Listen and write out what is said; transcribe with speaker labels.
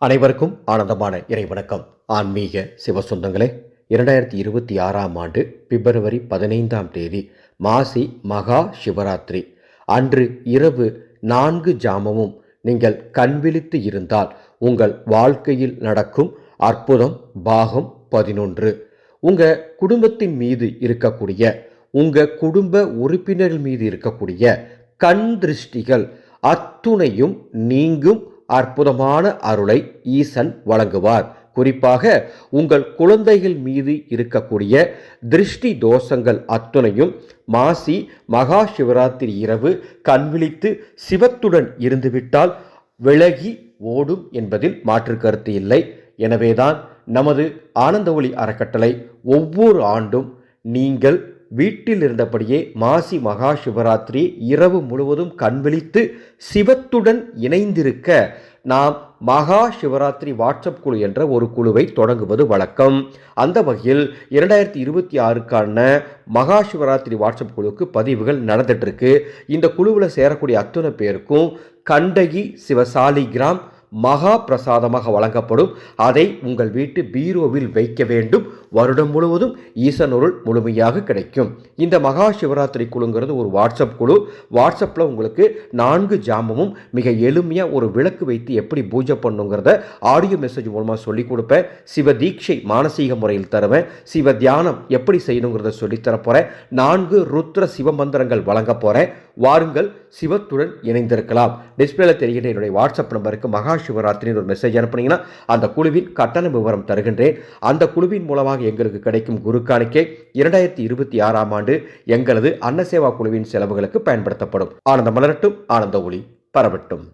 Speaker 1: அனைவருக்கும் ஆனந்தமான இறைவணக்கம். ஆன்மீக சிவசொந்தங்களே, 2026ஆம் ஆண்டு பிப்ரவரி 15ஆம் தேதி மாசி மகா சிவராத்திரி அன்று இரவு 4 ஜாமமும் நீங்கள் கண்விழித்து இருந்தால் உங்கள் வாழ்க்கையில் நடக்கும் அற்புதம் பாகம் 11. உங்கள் குடும்பத்தின் மீது இருக்கக்கூடிய, உங்கள் குடும்ப உறுப்பினர்கள் மீது இருக்கக்கூடிய கண் திருஷ்டிகள் அத்துணையும் நீங்கும் அற்புதமான அருளை ஈசன் வழங்குவார். குறிப்பாக உங்கள் குழந்தைகள் மீது இருக்கக்கூடிய திருஷ்டி தோஷங்கள் அத்துணையும் மாசி மகா சிவராத்திரி இரவு கண்விழித்து சிவத்துடன் இருந்துவிட்டால் விலகி ஓடும் என்பதில் மாற்று கருத்து இல்லை. எனவேதான் நமது ஆனந்த ஒளி அறக்கட்டளை ஒவ்வொரு ஆண்டும் நீங்கள் வீட்டில் இருந்தபடியே மாசி மகா சிவராத்திரி இரவு முழுவதும் கண்விழித்து சிவத்துடன் இணைந்திருக்க நாம் மகா சிவராத்திரி வாட்ஸ்அப் குழு என்ற ஒரு குழுவை தொடங்குவது வழக்கம். அந்த வகையில் 2026க்கான மகா சிவராத்திரி வாட்ஸ்அப் குழுவுக்கு பதிவுகள் நடந்துட்டு இருக்கு. இந்த குழுவில் சேரக்கூடிய அத்தனை பேருக்கும் கண்டகி சிவசாலிகிராம் மகா பிரசாதமாக வழங்கப்படும். அதை உங்கள் வீட்டு பீரோவில் வைக்க வேண்டும். வருடம் முழுவதும் ஈசனொருள் முழுமையாக கிடைக்கும். இந்த மகா சிவராத்திரி குழுங்கிறது ஒரு வாட்ஸ்அப் குழு. வாட்ஸ்அப்பில் உங்களுக்கு 4 ஜாமமும் மிக எளிமையாக ஒரு விளக்கு வைத்து எப்படி பூஜை பண்ணுங்கிறத ஆடியோ மெசேஜ் மூலமாக சொல்லிக் கொடுப்பேன். சிவ தீட்சை மானசீக முறையில் தருவேன். சிவ தியானம் எப்படி செய்யணுங்கிறத சொல்லித்தரப்போகிறேன். 4 ருத்ர சிவ மந்திரங்கள் வழங்க போகிறேன். வாருங்கள், சிவத்துடன் இணைந்திருக்கலாம். டிஸ்பிளேல தெரிகின்ற என்னுடைய வாட்ஸ்அப் நம்பருக்கு மகா சிவராத்திரின்னு ஒரு மெசேஜ் அனுப்புனீங்கன்னா அந்த குழுவின் கட்டண விவரம் தருகின்றேன். அந்த குழுவின் மூலமாக எங்களுக்கு கிடைக்கும் குரு காணிக்கை 2026ஆம் ஆண்டு எங்களது அன்னசேவா குழுவின் செலவுகளுக்கு பயன்படுத்தப்படும். ஆனந்த மலரட்டும், ஆனந்த ஒளி பரவட்டும்.